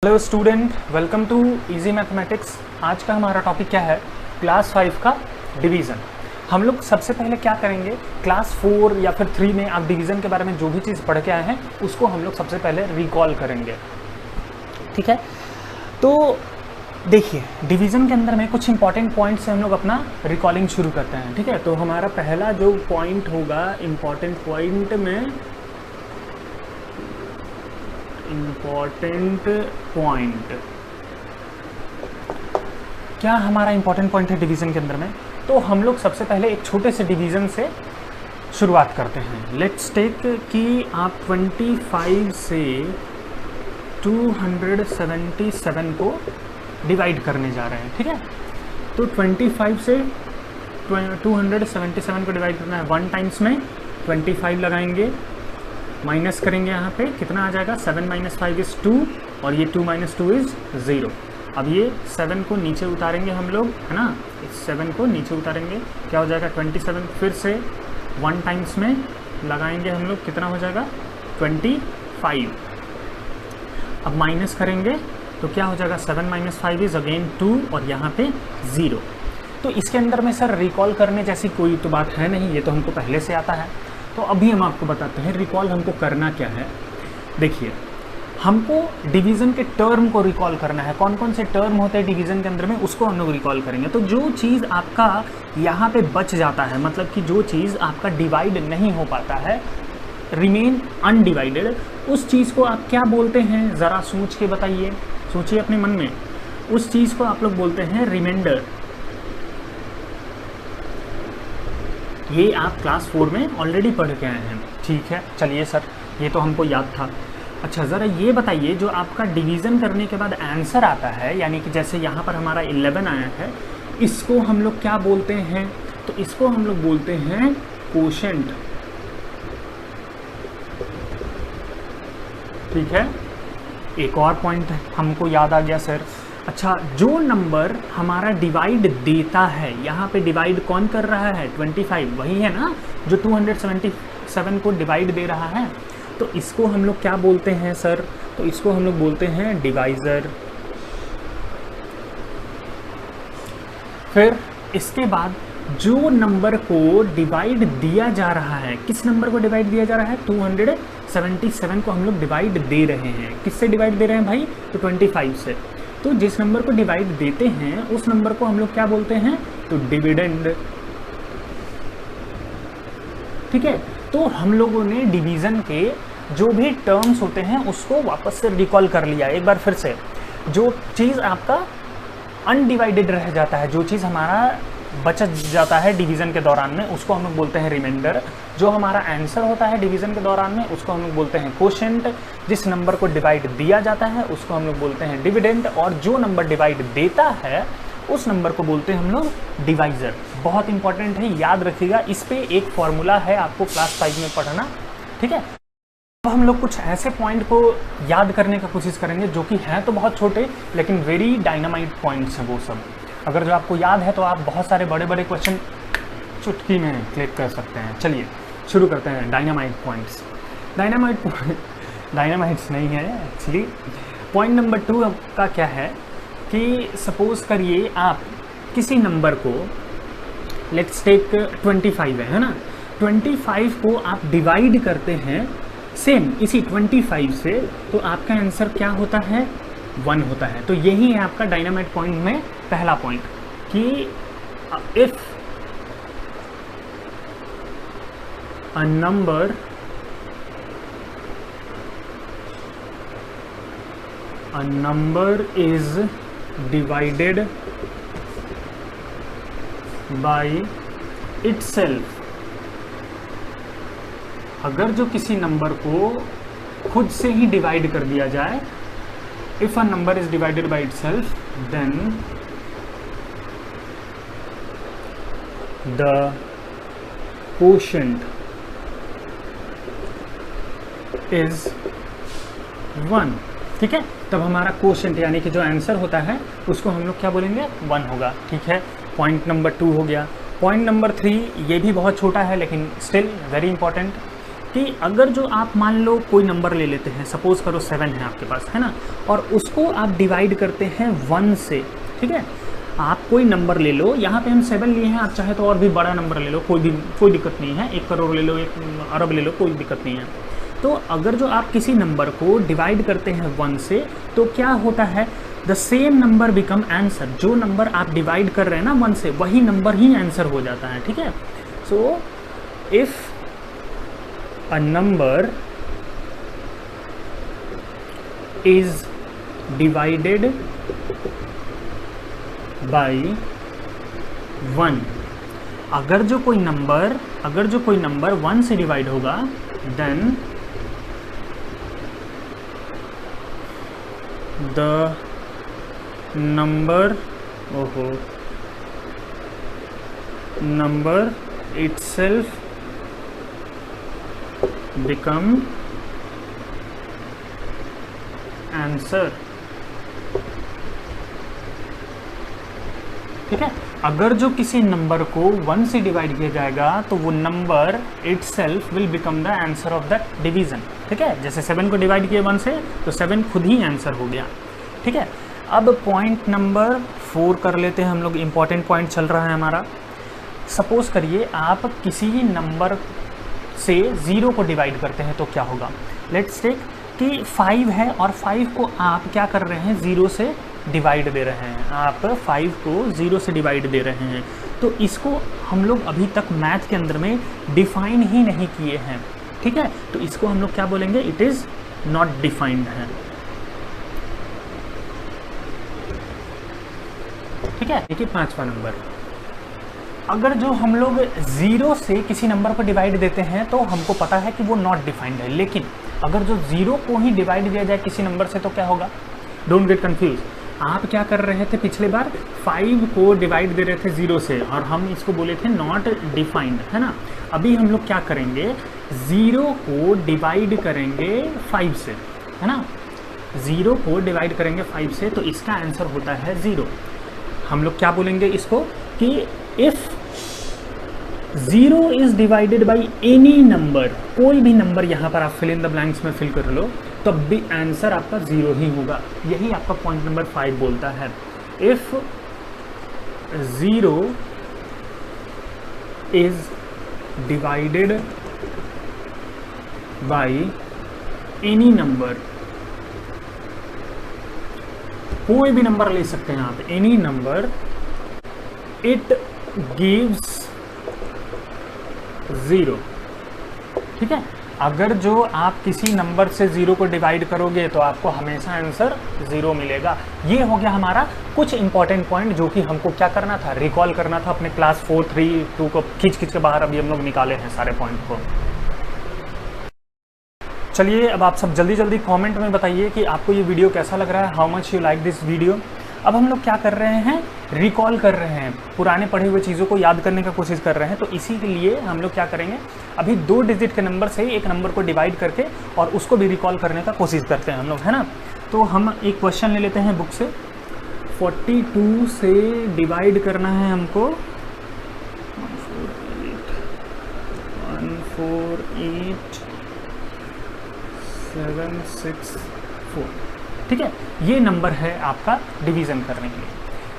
Hello student, welcome to easy mathematics. आज का हमारा टॉपिक क्या है? क्लास 5 का डिवीज़न। हम लोग सबसे पहले क्या करेंगे, क्लास 4 या फिर 3 में आप डिवीज़न के बारे में जो भी चीज़ पढ़ के आए हैं उसको हम लोग सबसे पहले रिकॉल करेंगे। ठीक है, तो देखिए डिवीज़न के अंदर में कुछ इंपॉर्टेंट पॉइंट से हम लोग अपना रिकॉलिंग शुरू करते हैं। ठीक है, तो हमारा पहला जो पॉइंट होगा इम्पॉर्टेंट पॉइंट में, इम्पॉर्टेंट पॉइंट क्या हमारा इम्पॉर्टेंट पॉइंट है डिवीज़न के अंदर में? तो हम लोग सबसे पहले एक छोटे से डिवीज़न से शुरुआत करते हैं। लेट्स टेक कि आप 25 से 277 को डिवाइड करने जा रहे हैं। ठीक है, तो 25 से 277 को डिवाइड करना है। 1 टाइम्स में 25 लगाएंगे, माइनस करेंगे, यहाँ पे कितना आ जाएगा? 7 - 5 = 2 और ये 2 - 2 = 0। अब ये 7 को नीचे उतारेंगे हम लोग, है ना? इस 7 को नीचे उतारेंगे, क्या हो जाएगा? 27। फिर से 1 टाइम्स में लगाएंगे हम लोग, कितना हो जाएगा? 25। अब माइनस करेंगे तो क्या हो जाएगा? 7 - 5 = अगेन 2 और यहाँ पे 0। तो इसके अंदर में सर रिकॉल करने जैसी कोई तो बात है नहीं, ये तो हमको पहले से आता है। तो अभी हम आपको बताते हैं रिकॉल हमको करना क्या है। देखिए, हमको डिवीज़न के टर्म को रिकॉल करना है। कौन कौन से टर्म होते हैं डिवीज़न के अंदर में, उसको हम लोग रिकॉल करेंगे। तो जो चीज़ आपका यहाँ पे बच जाता है, मतलब कि जो चीज़ आपका डिवाइड नहीं हो पाता है, रिमेन अनडिवाइडेड, उस चीज़ को आप क्या बोलते हैं? ज़रा सोच के बताइए, सोचिए अपने मन में। उस चीज़ को आप लोग बोलते हैं रिमाइंडर। ये आप क्लास 4 में ऑलरेडी पढ़ के आए हैं। ठीक है, चलिए सर, ये तो हमको याद था। अच्छा, ज़रा ये बताइए, जो आपका डिवीज़न करने के बाद आंसर आता है, यानी कि जैसे यहाँ पर हमारा 11 आया है, इसको हम लोग क्या बोलते हैं? तो इसको हम लोग बोलते हैं कोशेंट। ठीक है, एक और पॉइंट हमको याद आ गया सर। अच्छा, जो नंबर हमारा डिवाइड देता है, यहाँ पे डिवाइड कौन कर रहा है? 25, वही है ना जो 277 को डिवाइड दे रहा है। तो इसको हम लोग क्या बोलते हैं सर? तो इसको हम लोग बोलते हैं डिवाइज़र। फिर इसके बाद जो नंबर को डिवाइड दिया जा रहा है, किस नंबर को डिवाइड दिया जा रहा है? 277 को हम लोग डिवाइड दे रहे हैं। किससे डिवाइड दे रहे हैं भाई? तो 25 से। तो जिस नंबर को डिवाइड देते हैं उस नंबर को हम लोग क्या बोलते हैं? तो डिविडेंड। ठीक है, तो हम लोगों ने डिवीज़न के जो भी टर्म्स होते हैं उसको वापस से रिकॉल कर लिया एक बार फिर से। जो चीज़ आपका अनडिवाइडेड रह जाता है, जो चीज़ हमारा बच जाता है डिवीज़न के दौरान में, उसको हम लोग बोलते हैं रिमाइंडर। जो हमारा आंसर होता है डिवीज़न के दौरान में, उसको हम लोग बोलते हैं कोशेंट। जिस नंबर को डिवाइड दिया जाता है उसको हम लोग बोलते हैं डिविडेंड, और जो नंबर डिवाइड देता है उस नंबर को बोलते हैं हम लोग डिवाइज़र। बहुत इंपॉर्टेंट है, याद रखिएगा। इस पे एक फॉर्मूला है, आपको क्लास 5 में पढ़ना। ठीक है, अब हम लोग कुछ ऐसे पॉइंट को याद करने की कोशिश करेंगे जो कि हैं तो बहुत छोटे लेकिन वेरी डायनामाइट पॉइंट्स हैं वो सब। अगर जो आपको याद है तो आप बहुत सारे बड़े बड़े क्वेश्चन चुटकी में क्लिक कर सकते हैं। चलिए शुरू करते हैं। Dynamite points. डायनामाइट्स नहीं है एक्चुअली। पॉइंट नंबर 2 का क्या है कि सपोज करिए आप किसी नंबर को, लेट्स टेक 25 है ना, 25 को आप डिवाइड करते हैं सेम इसी 25 से, तो आपका आंसर क्या होता है? 1 होता है। तो यही है आपका डायनामाइट पॉइंट में पहला पॉइंट कि if a number is divided by itself, अगर जो किसी नंबर को खुद से ही डिवाइड कर दिया जाए, if a number is divided by itself, then the quotient is 1। ठीक है, तब हमारा क्वोशेंट यानी कि जो आंसर होता है उसको हम लोग क्या बोलेंगे? 1 होगा। ठीक है, पॉइंट नंबर 2 हो गया। पॉइंट नंबर 3 ये भी बहुत छोटा है लेकिन स्टिल वेरी इंपॉर्टेंट कि अगर जो आप मान लो कोई नंबर ले लेते हैं, सपोज करो 7 है आपके पास, है ना, और उसको आप डिवाइड करते हैं 1 से, ठीक है। आप कोई नंबर ले लो, यहाँ पे हम 7 लिए हैं, आप चाहे तो और भी बड़ा नंबर ले लो, कोई दिक्कत नहीं है, 1 करोड़ ले लो, 1 अरब ले लो, कोई दिक्कत नहीं है। तो अगर जो आप किसी नंबर को डिवाइड करते हैं 1 से, तो क्या होता है, the same number become answer. जो नंबर आप डिवाइड कर रहे हैं ना 1 से, वही नंबर ही आंसर हो जाता है, ठीक है। So if a number is divided by 1, अगर जो कोई नंबर 1 से डिवाइड होगा, then the number itself become answer, ठीक है। अगर जो किसी नंबर को 1 से डिवाइड किया जाएगा तो वो number itself will become the answer of that division, ठीक है। जैसे 7 को डिवाइड किया 1 से, तो 7 खुद ही आंसर हो गया, ठीक है। अब पॉइंट नंबर 4 कर लेते हैं हम लोग, इम्पॉर्टेंट पॉइंट चल रहा है हमारा। सपोज करिए आप किसी नंबर से 0 को डिवाइड करते हैं तो क्या होगा। लेट्स टेक कि 5 है और 5 को आप क्या कर रहे हैं, 0 से डिवाइड दे रहे हैं, आप 5 को 0 से डिवाइड दे रहे हैं। तो इसको हम लोग अभी तक मैथ के अंदर में डिफाइन ही नहीं किए हैं, ठीक है। तो इसको हम लोग क्या बोलेंगे, इट इज़ नॉट डिफाइंड है, ठीक है। देखिए 5वां नंबर, अगर जो हम लोग 0 से किसी नंबर को डिवाइड देते हैं तो हमको पता है कि वो नॉट डिफाइंड है, लेकिन अगर जो 0 को ही डिवाइड दिया जाए किसी नंबर से तो क्या होगा। Don't get confuse. आप क्या कर रहे थे पिछले बार, 5 को डिवाइड दे रहे थे 0 से और हम इसको बोले थे नॉट डिफाइंड, है ना। अभी हम लोग क्या करेंगे, 0 को डिवाइड करेंगे 5 से, है ना। 0 को डिवाइड करेंगे 5 से, तो इसका आंसर होता है 0। हम लोग क्या बोलेंगे इसको कि if 0 is divided by any number, कोई भी नंबर यहाँ पर आप फिल इन द ब्लैंक्स में फिल कर लो, तो भी आंसर आपका 0 ही होगा। यही आपका पॉइंट नंबर 5 बोलता है। If 0 is divided by any number, कोई भी नंबर ले सकते हैं आप, एनी नंबर, इट गिव्स 0, ठीक है। अगर जो आप किसी नंबर से 0 को डिवाइड करोगे तो आपको हमेशा आंसर 0 मिलेगा। ये हो गया हमारा कुछ इंपॉर्टेंट पॉइंट जो कि हमको क्या करना था, रिकॉल करना था अपने क्लास 4, 3, 2 को खींच के बाहर अभी हम लोग निकाले हैं सारे पॉइंट को। चलिए अब आप सब जल्दी जल्दी कमेंट में बताइए कि आपको ये वीडियो कैसा लग रहा है, how much you like this video. अब हम लोग क्या कर रहे हैं, रिकॉल कर रहे हैं, पुराने पढ़े हुए चीज़ों को याद करने का कोशिश कर रहे हैं। तो इसी के लिए हम लोग क्या करेंगे, अभी 2 डिजिट के नंबर से एक नंबर को डिवाइड करके और उसको भी रिकॉल करने का कोशिश करते हैं हम लोग, है ना। तो हम एक क्वेश्चन ले लेते हैं बुक से। 42 से डिवाइड करना है हमको 148,764, ठीक है। ये नंबर है आपका डिवीज़न करने के लिए।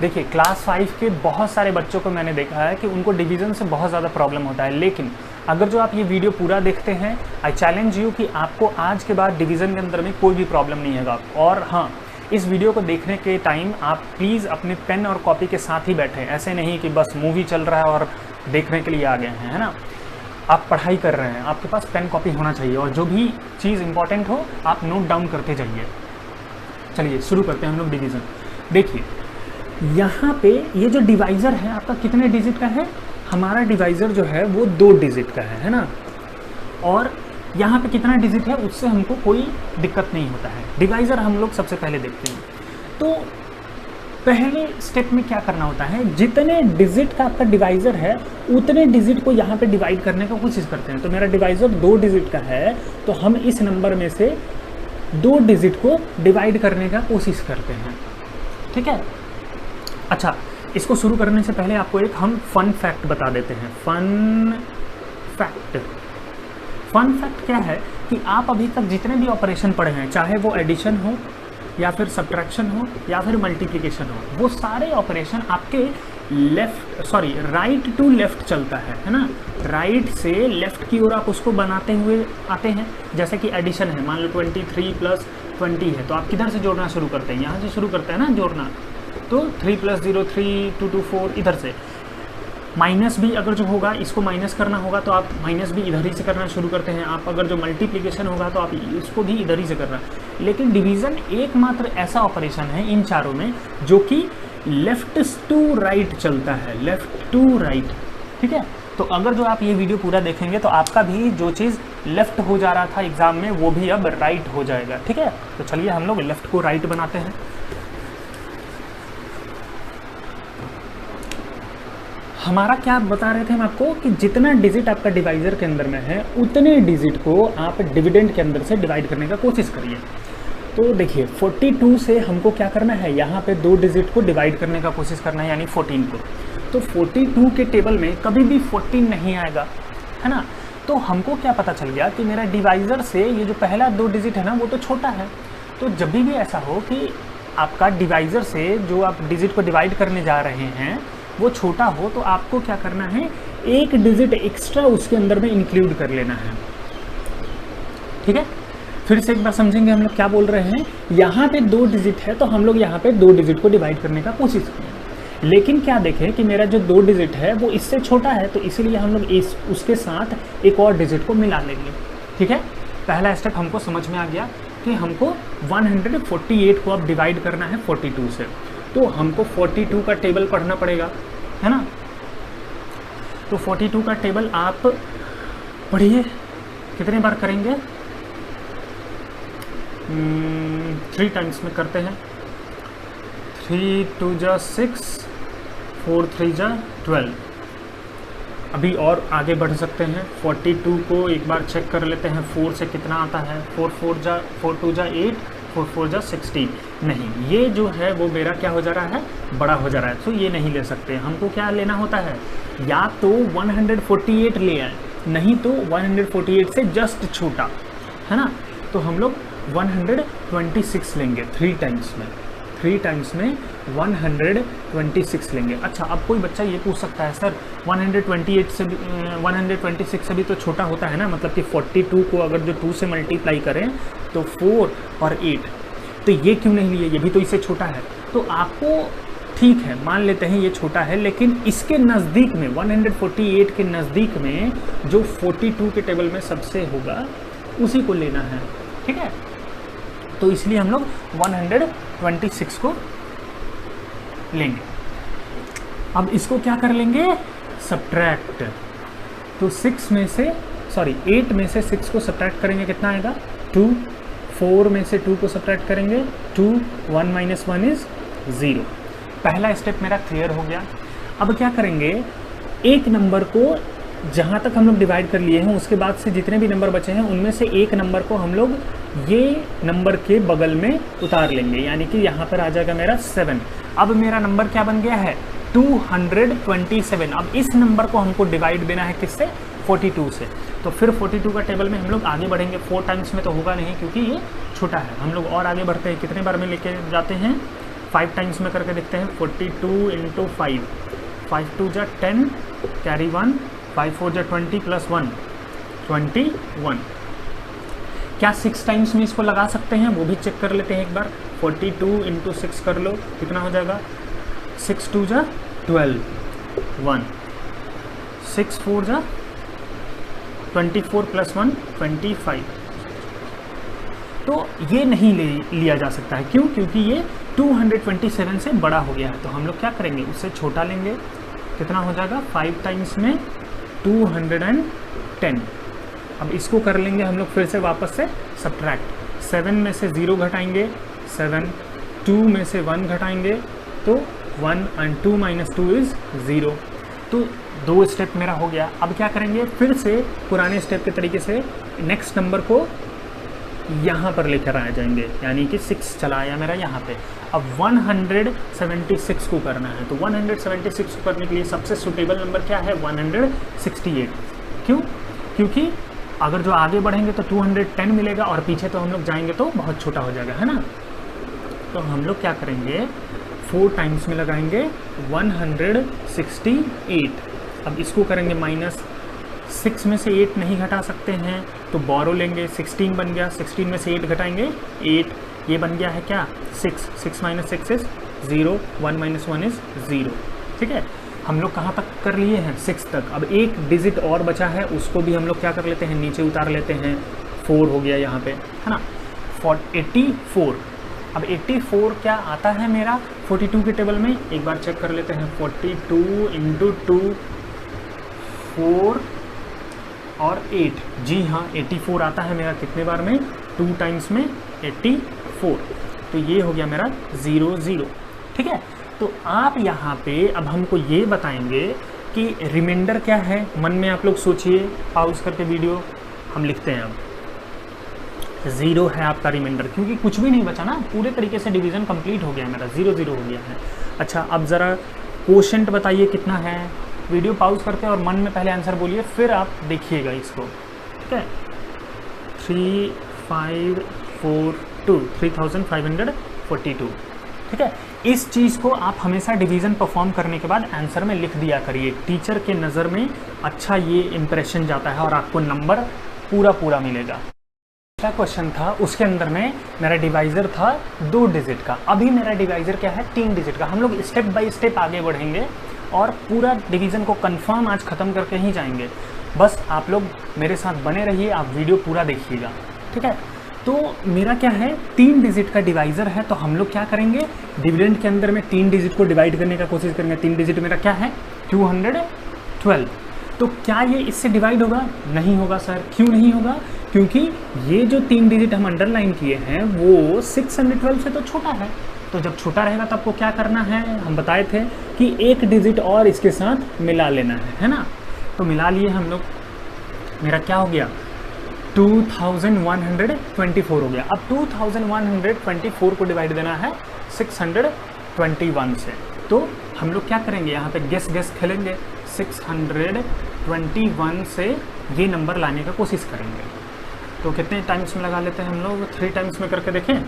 देखिए क्लास 5 के बहुत सारे बच्चों को मैंने देखा है कि उनको डिवीज़न से बहुत ज़्यादा प्रॉब्लम होता है, लेकिन अगर जो आप ये वीडियो पूरा देखते हैं, आई चैलेंज यू कि आपको आज के बाद डिवीज़न के अंदर में कोई भी प्रॉब्लम नहीं होगा। और हाँ, इस वीडियो को देखने के टाइम आप प्लीज़ अपने पेन और कॉपी के साथ ही बैठें, ऐसे नहीं कि बस मूवी चल रहा है और देखने के लिए आ गए हैं, है ना। आप पढ़ाई कर रहे हैं, आपके पास पेन कॉपी होना चाहिए और जो भी चीज़ इंपॉर्टेंट हो आप नोट डाउन करते जाइए। चलिए शुरू करते हैं हम लोग डिवीज़न। देखिए यहाँ पे ये जो डिवाइज़र है आपका कितने डिजिट का है, हमारा डिवाइज़र जो है वो 2 डिजिट का है ना। और यहाँ पे कितना डिजिट है उससे हमको कोई दिक्कत नहीं होता है। डिवाइज़र हम लोग सबसे पहले देखते हैं। तो पहले स्टेप में क्या करना होता है, जितने डिजिट का आपका डिवाइज़र है उतने डिजिट को यहाँ पे डिवाइड करने का कोशिश करते हैं। तो मेरा डिवाइज़र 2 डिजिट का है, तो हम इस नंबर में से 2 डिजिट को डिवाइड करने का कोशिश करते हैं, ठीक है। अच्छा, इसको शुरू करने से पहले आपको एक हम फन फैक्ट बता देते हैं। फन फैक्ट, फन फैक्ट क्या है कि आप अभी तक जितने भी ऑपरेशन पढ़े हैं, चाहे वो एडिशन हो या फिर सब्ट्रैक्शन हो या फिर मल्टीप्लिकेशन हो, वो सारे ऑपरेशन आपके राइट टू लेफ्ट चलता है ना। राइट से लेफ्ट की ओर आप उसको बनाते हुए आते हैं। जैसे कि एडिशन है, मान लो 23 + 20 है, तो आप किधर से जोड़ना शुरू करते हैं? यहाँ से शुरू करते हैं ना जोड़ना। तो 3 + 0 3 2 2 4 इधर से। माइनस भी अगर जो होगा, इसको माइनस करना होगा तो आप माइनस भी इधर ही से करना शुरू करते हैं। आप अगर जो मल्टीप्लिकेशन होगा तो आप इसको भी इधर ही से करना। लेकिन डिवीज़न एकमात्र ऐसा ऑपरेशन है इन चारों में जो कि लेफ्ट टू राइट चलता है, लेफ्ट टू राइट। ठीक है, तो अगर जो आप ये वीडियो पूरा देखेंगे तो आपका भी जो चीज़ लेफ्ट हो जा रहा था एग्ज़ाम में वो भी अब राइट हो जाएगा। ठीक है, तो चलिए हम लोग लेफ्ट को राइट बनाते हैं। हमारा क्या बता रहे थे हम आपको कि जितना डिजिट आपका डिवाइज़र के अंदर में है उतने डिजिट को आप डिविडेंड के अंदर से डिवाइड करने का कोशिश करिए। तो देखिए 42 से हमको क्या करना है, यहाँ पे 2 डिजिट को डिवाइड करने का कोशिश करना है, यानी 14 को। तो 42 के टेबल में कभी भी 14 नहीं आएगा, है ना। तो हमको क्या पता चल गया कि मेरा डिवाइज़र से ये जो पहला 2 डिजिट है ना वो तो छोटा है। तो जब भी ऐसा हो कि आपका डिवाइज़र से जो आप डिजिट को डिवाइड करने जा रहे हैं वो छोटा हो, तो आपको क्या करना है, 1 डिजिट एक्स्ट्रा उसके अंदर में इंक्लूड कर लेना है। ठीक है, फिर से एक बार समझेंगे हम लोग क्या बोल रहे हैं। यहाँ पे 2 डिजिट है तो हम लोग यहाँ पे 2 डिजिट को डिवाइड करने का कोशिश करें। लेकिन क्या देखें कि मेरा जो 2 डिजिट है वो इससे छोटा है, तो इसीलिए हम लोग उसके साथ एक और डिजिट को मिला लेंगे। ठीक है, पहला स्टेप हमको समझ में आ गया कि हमको 148 को अब डिवाइड करना है 42 से। तो हमको 42 का टेबल पढ़ना पड़ेगा, है ना। तो 42 का टेबल आप पढ़िए, कितने बार करेंगे? 3 टाइम्स में करते हैं। 3 2 जा 6, 4 3 जा 12। अभी और आगे बढ़ सकते हैं। 42 को एक बार चेक कर लेते हैं 4 से कितना आता है। 4 2 जा 8, 4 4 जा 16। नहीं, ये जो है वो मेरा क्या हो जा रहा है, बड़ा हो जा रहा है, तो ये नहीं ले सकते। हमको क्या लेना होता है, या तो 148 ले आए, नहीं तो 148 से जस्ट छोटा, है ना। तो हम लोग 126 लेंगे 3 टाइम्स में। 3 टाइम्स में 126 लेंगे। अच्छा, अब कोई बच्चा ये पूछ सकता है सर 128 से 126 से भी तो छोटा होता है ना, मतलब कि 42 को अगर जो 2 से मल्टीप्लाई करें तो 4 और 8, तो ये क्यों नहीं लिए, ये भी तो इससे छोटा है। तो आपको ठीक है, मान लेते हैं ये छोटा है, लेकिन इसके नज़दीक में 148 के नज़दीक में जो 42 के टेबल में सबसे होगा उसी को लेना है। ठीक है, तो इसलिए हम लोग 126 को लेंगे। अब इसको क्या कर लेंगे, सब्ट्रैक्ट। तो 8 में से 6 को सब्ट्रैक्ट करेंगे, कितना आएगा 2। 4 में से 2 को सब्ट्रैक्ट करेंगे 2, 1 - 1 इज़ 0। पहला स्टेप मेरा क्लियर हो गया। अब क्या करेंगे, एक नंबर को जहाँ तक हम लोग डिवाइड कर लिए हैं उसके बाद से जितने भी नंबर बचे हैं उनमें से एक नंबर को हम लोग ये नंबर के बगल में उतार लेंगे, यानी कि यहाँ पर आ जाएगा मेरा 7। अब मेरा नंबर क्या बन गया है, 227। अब इस नंबर को हमको डिवाइड देना है किससे, 42 से। तो फिर 42 का टेबल में हम लोग आगे बढ़ेंगे। 4 टाइम्स में तो होगा नहीं क्योंकि ये छोटा है। हम लोग और आगे बढ़ते हैं, कितने बार में लेके जाते हैं, 5 टाइम्स में करके देखते हैं। 42 × 5, 5 2 जा 10, कैरी 1, 5 4 जा 20 + 1 21। क्या 6 टाइम्स में इसको लगा सकते हैं, वो भी चेक कर लेते हैं एक बार। 42 × 6 कर लो, कितना हो जाएगा, 6 2 जा 12, 1, 6 4 जा 24 + 1 25। तो ये नहीं लिया जा सकता है, क्यों, क्योंकि ये 227 से बड़ा हो गया है। तो हम लोग क्या करेंगे, उससे छोटा लेंगे, कितना हो जाएगा, 5 टाइम्स में 210। अब इसको कर लेंगे हम लोग फिर से वापस से सब्ट्रैक्ट। 7 में से 0 घटाएंगे 7, 2 में से 1 घटाएंगे तो 1 and 2 - 2 इज़ 0। तो 2 स्टेप मेरा हो गया। अब क्या करेंगे, फिर से पुराने स्टेप के तरीके से नेक्स्ट नंबर को यहाँ पर लेकर आ जाएंगे, यानी कि 6 चला आया मेरा यहाँ पे। अब 176 को करना है, तो 176 को करने के लिए सबसे सुटेबल नंबर क्या है, 168। क्यों, क्योंकि अगर जो आगे बढ़ेंगे तो 210 मिलेगा और पीछे तो हम लोग जाएंगे तो बहुत छोटा हो जाएगा, है ना। तो हम लोग क्या करेंगे, 4 टाइम्स में लगाएंगे 168। अब इसको करेंगे माइनस, 6 में से 8 नहीं घटा सकते हैं तो बोरो लेंगे, 16 बन गया, 16 में से 8 घटाएंगे 8, ये बन गया है क्या 6, 6 माइनस 6 इज 0, 1 माइनस 1 इज 0। ठीक है, हम लोग कहाँ तक कर लिए हैं 6 तक। अब एक डिजिट और बचा है, उसको भी हम लोग क्या कर लेते हैं, नीचे उतार लेते हैं, 4 हो गया यहाँ पे, है ना, 84। अब 84 क्या आता है मेरा 42 के टेबल में, एक बार चेक कर लेते हैं, 42 इंटू 2, 4 और 8, जी हाँ 84 आता है मेरा कितने बार में, 2 टाइम्स में 84। तो ये हो गया मेरा 0 0। ठीक है, तो आप यहाँ पे अब हमको ये बताएंगे कि रिमाइंडर क्या है। मन में आप लोग सोचिए, पॉज करके वीडियो हम लिखते हैं। अब 0 है आपका रिमाइंडर, क्योंकि कुछ भी नहीं बचा ना, पूरे तरीके से डिवीज़न कंप्लीट हो गया मेरा, 0 0 हो गया है। अच्छा, अब ज़रा कोशेंट बताइए कितना है। वीडियो पॉज करके और मन में पहले आंसर बोलिए, फिर आप देखिएगा इसको। ठीक है, 3542, 3542। ठीक है, इस चीज़ को आप हमेशा डिवीज़न परफॉर्म करने के बाद आंसर में लिख दिया करिए। टीचर के नज़र में अच्छा ये इम्प्रेशन जाता है और आपको नंबर पूरा मिलेगा। क्या क्वेश्चन था, उसके अंदर में मेरा डिवाइज़र था 2 डिजिट का, अभी मेरा डिवाइज़र क्या है 3 डिजिट का। हम लोग स्टेप बाय स्टेप आगे बढ़ेंगे और पूरा डिवीज़न को कंफर्म आज ख़त्म करके ही जाएंगे। बस आप लोग मेरे साथ बने रहिए, आप वीडियो पूरा देखिएगा। ठीक है, तो मेरा क्या है 3 डिजिट का डिवाइज़र है, तो हम लोग क्या करेंगे, डिविडेंड के अंदर में 3 डिजिट को डिवाइड करने का कोशिश करेंगे। 3 डिजिट मेरा क्या है 212। तो क्या ये इससे डिवाइड होगा, नहीं होगा सर। क्यों नहीं होगा, क्योंकि ये जो 3 डिजिट हम अंडरलाइन किए हैं वो 612 से तो छोटा है। तो जब छोटा रहेगा तो आपको क्या करना है, हम बताए थे कि एक डिजिट और इसके साथ मिला लेना है ना। तो मिला लिए हम लोग, मेरा क्या हो गया 2124 हो गया। अब 2124 को डिवाइड देना है 621 से, तो हम लोग क्या करेंगे, यहाँ पे गेस खेलेंगे, 621 से ये नंबर लाने का कोशिश करेंगे। तो कितने टाइम्स में लगा लेते हैं हम लोग, 3 टाइम्स में करके देखें।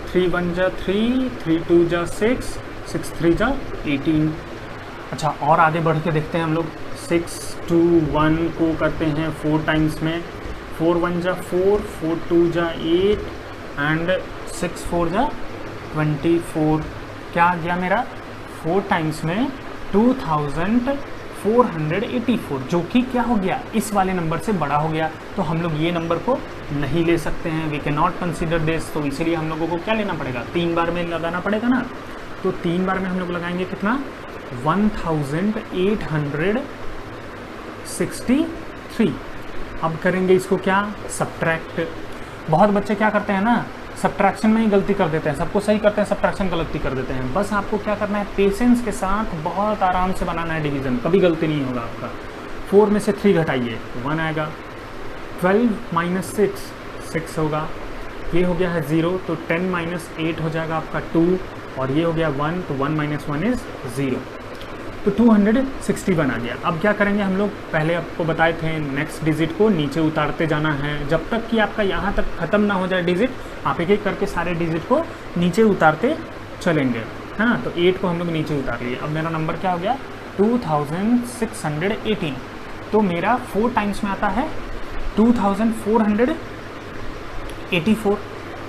3 1 जा 3, 3 2 जा 6, 6 3 जा 18। अच्छा, और आगे बढ़ के देखते हैं हम लोग, 6 2 1 को करते हैं 4 टाइम्स में। 4 1 जा 4, 4 2 जा 8 एंड 6 4 जा 24। क्या आ गया मेरा 4 टाइम्स में 2484, जो कि क्या हो गया इस वाले नंबर से बड़ा हो गया। तो हम लोग ये नंबर को नहीं ले सकते हैं, we can not consider this. तो इसीलिए हम लोगों को क्या लेना पड़ेगा, 3 बार में लगाना पड़ेगा ना। तो 3 बार में हम लोग लगाएंगे कितना 1863। अब करेंगे इसको क्या, सब्ट्रैक्ट। बहुत बच्चे क्या करते हैं ना, सब्ट्रैक्शन में ही गलती कर देते हैं, सबको सही करते हैं, सब्ट्रैक्शन गलती कर देते हैं। बस आपको क्या करना है, पेशेंस के साथ बहुत आराम से बनाना है डिवीज़न, कभी गलती नहीं होगा आपका। 4 में से 3 घटाइए 1 आएगा, 12 माइनस 6 होगा, ये हो गया है 0, तो 10 माइनस 8 हो जाएगा आपका 2, और ये हो गया 1, तो 1 माइनस 1 इज़ 0, तो 261 आ गया। अब क्या करेंगे हम लोग, पहले आपको बताए थे नेक्स्ट डिजिट को नीचे उतारते जाना है, जब तक कि आपका यहाँ तक ख़त्म ना हो जाए डिजिट, आप एक एक करके सारे डिजिट को नीचे उतारते चलेंगे, है ना। तो 8 को हम लोग नीचे उतार लिए। अब मेरा नंबर क्या हो गया 2618। तो मेरा 4 टाइम्स में आता है 2484।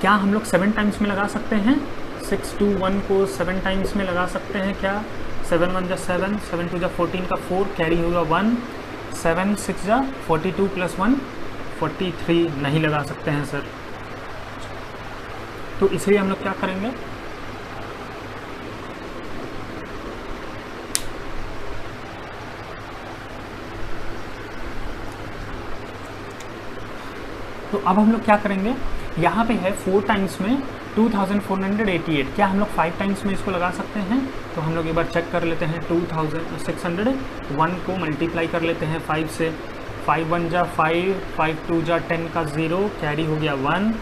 क्या हम लोग 7 टाइम्स में लगा सकते हैं, 621 को 7 टाइम्स में लगा सकते हैं क्या। 7 1 जा 7, 7 2 जा 14 का 4 कैरी होगा 1, 7 6 जा 42 प्लस 1 43। नहीं लगा सकते हैं सर, तो इसलिए हम लोग क्या करेंगे, तो अब हम लोग क्या करेंगे, यहाँ पे है 4 टाइम्स में 2488। क्या हम लोग 5 टाइम्स में इसको लगा सकते हैं, तो हम लोग एक बार चेक कर लेते हैं। 2601 को मल्टीप्लाई कर लेते हैं 5 से। 5 1 जा 5, 5 2 जा 10 का 0 कैरी हो गया 1,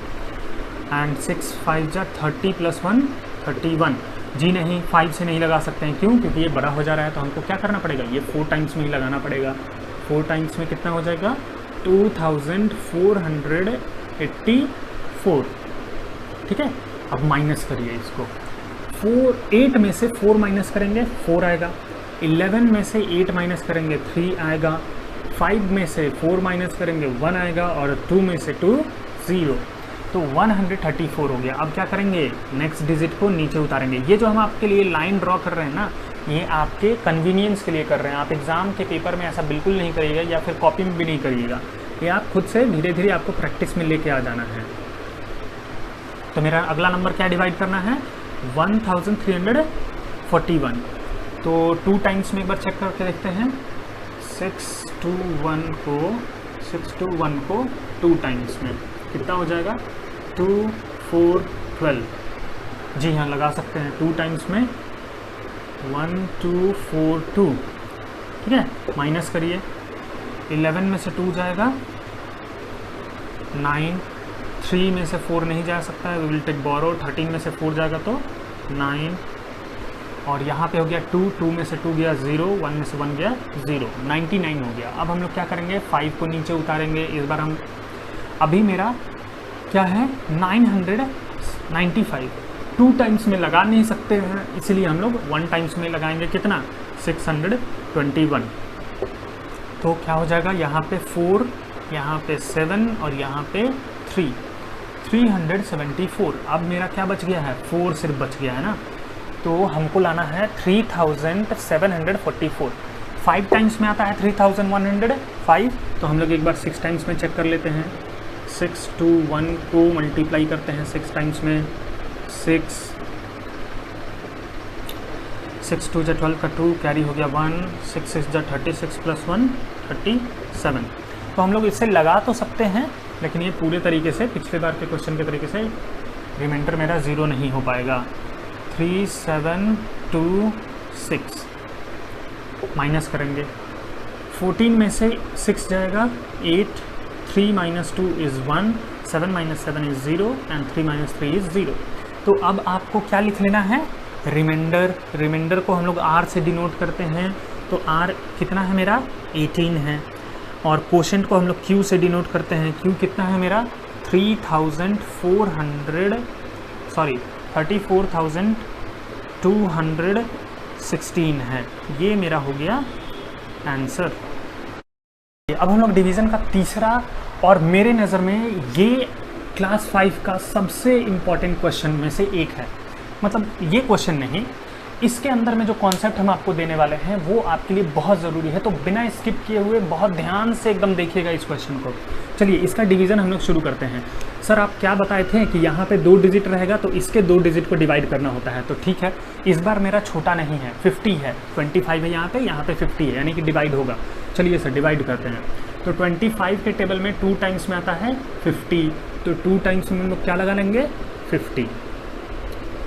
एंड 6 5 जा 30 प्लस 1 31। जी नहीं, 5 से नहीं लगा सकते हैं, क्यों, क्योंकि ये बड़ा हो जा रहा है, तो हमको क्या करना पड़ेगा, ये 4 टाइम्स में ही लगाना पड़ेगा। 4 टाइम्स में कितना हो जाएगा 2484। ठीक है, अब माइनस करिए इसको। 8 में से 4 माइनस करेंगे 4 आएगा, 11 में से 8 माइनस करेंगे 3 आएगा, 5 में से 4 माइनस करेंगे 1 आएगा, और 2 में से 2 0। तो 134 हो गया। अब क्या करेंगे, नेक्स्ट डिजिट को नीचे उतारेंगे। ये जो हम आपके लिए लाइन ड्रॉ कर रहे हैं ना, ये आपके कन्वीनियंस के लिए कर रहे हैं। आप एग्ज़ाम के पेपर में ऐसा बिल्कुल नहीं करिएगा, या फिर कॉपी में भी नहीं करिएगा। ये आप खुद से धीरे धीरे आपको प्रैक्टिस में लेके आ जाना है। तो मेरा अगला नंबर क्या डिवाइड करना है, 1341। तो 2 टाइम्स में एक बार चेक करके देखते हैं। 621 को 2 टाइम्स में कितना हो जाएगा, 2 4 12। जी हाँ, लगा सकते हैं 2 टाइम्स में 1242। ठीक है, माइनस करिए। 11 में से 2 जाएगा 9, 3 में से 4 नहीं जा सकता है, वी विल टेक बोरो। 13 में से 4 जाएगा तो 9, और यहाँ पे हो गया 2 में से 2 गया 0, 1 में से 1 गया 0, 99 हो गया। अब हम लोग क्या करेंगे, 5 को नीचे उतारेंगे। इस बार हम अभी मेरा क्या है 995। 2 टाइम्स में लगा नहीं सकते हैं, इसलिए हम लोग 1 टाइम्स में लगाएंगे। कितना, 621। तो क्या हो जाएगा, यहाँ पे 4, यहाँ पे 7 और यहाँ पे 3, 374। अब मेरा क्या बच गया है, 4 सिर्फ बच गया है ना। तो हमको लाना है 3744। 5 टाइम्स में आता है 3105। तो हम लोग एक बार 6 टाइम्स में चेक कर लेते हैं। 621 को मल्टीप्लाई करते हैं 6 टाइम्स में। 6 2 जा 12 का 2 कैरी हो गया 1, 6 6 जा 36 + 1 37। तो हम लोग इससे लगा तो सकते हैं, लेकिन ये पूरे तरीके से पिछले बार के क्वेश्चन के तरीके से रिमाइंडर मेरा 0 नहीं हो पाएगा। 3726 माइनस करेंगे। 14 में से 6 जाएगा 8, 3 - 2 = 1, 7 - 7 = 0 एंड 3 - 3 = 0। तो अब आपको क्या लिख लेना है, रिमाइंडर। रिमाइंडर को हम लोग R से डिनोट करते हैं। तो R कितना है मेरा, 18 है। और कोशेंट को हम लोग Q से डिनोट करते हैं। Q कितना है मेरा, 34,216 है। ये मेरा हो गया आंसर। अब हम लोग डिवीज़न का तीसरा, और मेरे नज़र में ये क्लास 5 का सबसे इम्पॉर्टेंट क्वेश्चन में से एक है। मतलब ये क्वेश्चन नहीं, इसके अंदर में जो कॉन्सेप्ट हम आपको देने वाले हैं वो आपके लिए बहुत ज़रूरी है। तो बिना स्किप किए हुए बहुत ध्यान से एकदम देखिएगा इस क्वेश्चन को। चलिए इसका डिवीज़न हम लोग शुरू करते हैं। सर आप क्या बताए थे कि यहाँ पे 2 डिजिट रहेगा तो इसके 2 डिजिट को डिवाइड करना होता है। तो ठीक है, इस बार मेरा छोटा नहीं है, 50 है, 25 है यहाँ पे 50 है, यानी कि डिवाइड होगा। चलिए सर डिवाइड करते हैं। तो 25 के टेबल में 2 टाइम्स में आता है 50, तो 2 टाइम्स में हम लोग क्या लगा लेंगे, 50।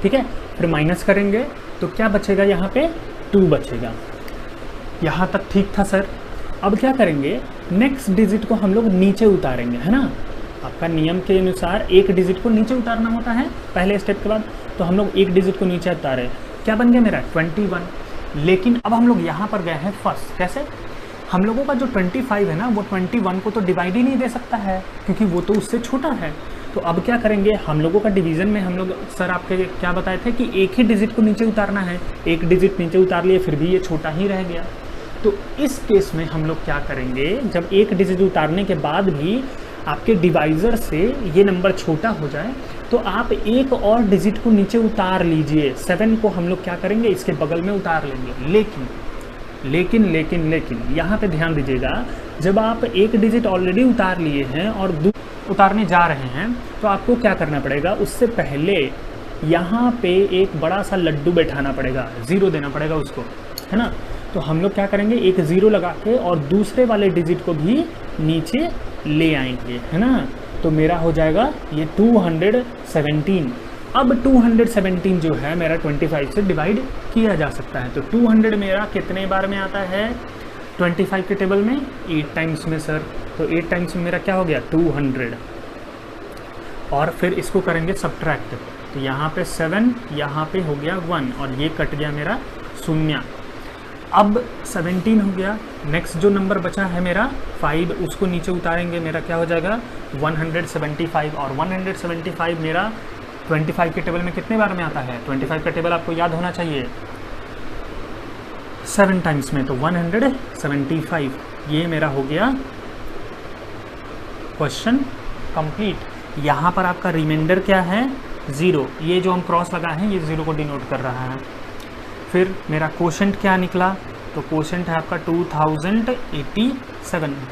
ठीक है, फिर माइनस करेंगे तो क्या बचेगा, यहाँ पे 2 बचेगा। यहाँ तक ठीक था सर। अब क्या करेंगे, नेक्स्ट डिजिट को हम लोग नीचे उतारेंगे, है ना। आपका नियम के अनुसार एक डिजिट को नीचे उतारना होता है पहले स्टेप के बाद। तो हम लोग एक डिजिट को नीचे उतारे, क्या बन गया मेरा 21। लेकिन अब हम लोग यहाँ पर गए हैं फर्स्ट। कैसे, हम लोगों का जो 25 है ना, वो 21 को तो डिवाइड ही नहीं दे सकता है, क्योंकि वो तो उससे छोटा है। तो अब क्या करेंगे, हम लोगों का डिवीज़न में हम लोग सर आपके क्या बताए थे कि एक ही डिजिट को नीचे उतारना है। एक डिजिट नीचे उतार लिए, फिर भी ये छोटा ही रह गया। तो इस केस में हम लोग क्या करेंगे, जब एक डिजिट उतारने के बाद भी आपके डिवाइज़र से ये नंबर छोटा हो जाए, तो आप एक और डिजिट को नीचे उतार लीजिए। 7 को हम लोग क्या करेंगे, इसके बगल में उतार लेंगे। लेकिन यहाँ पे ध्यान दीजिएगा, जब आप एक डिजिट ऑलरेडी उतार लिए हैं और उतारने जा रहे हैं, तो आपको क्या करना पड़ेगा, उससे पहले यहाँ पे एक बड़ा सा लड्डू बैठाना पड़ेगा, 0 देना पड़ेगा उसको, है ना। तो हम लोग क्या करेंगे, एक 0 लगा के और दूसरे वाले डिजिट को भी नीचे ले आएंगे, है ना। तो मेरा हो जाएगा ये 217। अब 217 जो है मेरा 25 से डिवाइड किया जा सकता है। तो 200 मेरा कितने बार में आता है 25 के टेबल में, 8 टाइम्स में सर। तो 8 टाइम्स में मेरा क्या हो गया 200। और फिर इसको करेंगे सब्ट्रैक्ट। तो यहाँ पे 7, यहाँ पे हो गया 1 और ये कट गया मेरा 0। अब 17 हो गया। नेक्स्ट जो नंबर बचा है मेरा 5, उसको नीचे उतारेंगे, मेरा क्या हो जाएगा 175। और 175 मेरा 25 के टेबल में कितने बार में आता है? 25 का टेबल आपको याद होना चाहिए 7 टाइम्स में, तो 175 ये मेरा हो गया क्वेश्चन कंप्लीट। यहाँ पर आपका रिमाइंडर क्या है 0, ये जो हम क्रॉस लगा है ये 0 को डिनोट कर रहा है। फिर मेरा क्वोशंट क्या निकला? तो क्वोशंट है आपका 2087।